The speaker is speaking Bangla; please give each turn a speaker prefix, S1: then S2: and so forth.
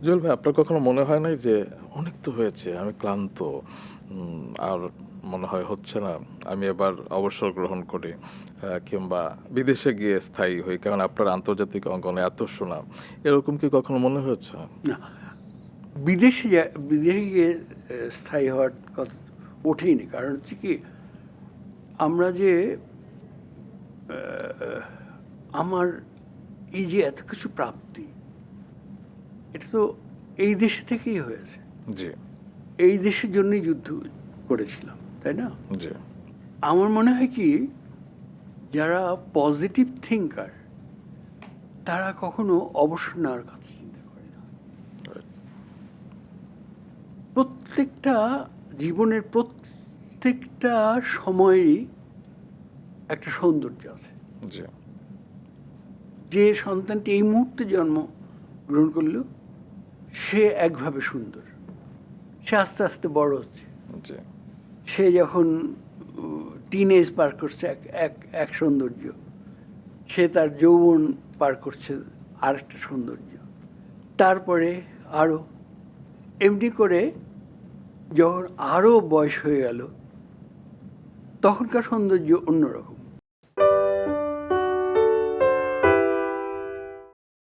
S1: জুয়েল ভাই, আপনার কখনো মনে হয় নাই যে অনেক তো হয়েছে, আমি ক্লান্ত, আর মনে হয় হচ্ছে না, আমি এবার অবসর গ্রহণ করি, কিংবা বিদেশে গিয়ে স্থায়ী হই, কারণ আপনার আন্তর্জাতিক অঙ্গনে এত সুনাম, এরকম কি কখনো মনে হয়েছে?
S2: না, বিদেশে গিয়ে স্থায়ী হওয়ার কথা ওঠেইনি। কারণ হচ্ছে কি, আমরা যে আমার এই যে এত কিছু প্রাপ্তি, এটা তো এই দেশ থেকেই হয়েছে।
S1: জি।
S2: এই দেশের জন্যই যুদ্ধ করেছিলাম, তাই না?
S1: জি।
S2: আমার মনে হয় কি, যারা পজিটিভ থিঙ্কার তারা কখনো অবসর নেওয়ার কথা চিন্তা করে না। প্রত্যেকটা জীবনের প্রত্যেকটা সময়েরই একটা সৌন্দর্য আছে।
S1: জি।
S2: যে সন্তানটি এই মুহূর্তে জন্ম গ্রহণ করলো, সে একভাবে সুন্দর। সে আস্তে আস্তে বড় হচ্ছে।
S1: জি।
S2: সে যখন টিনেজ পার করছে, এক এক এক সৌন্দর্য। সে তার যৌবন পার করছে, আরেকটা সৌন্দর্য। তারপরে আরও এমনি করে যখন আরও বয়স হয়ে গেল, তখনকার সৌন্দর্য অন্যরকম।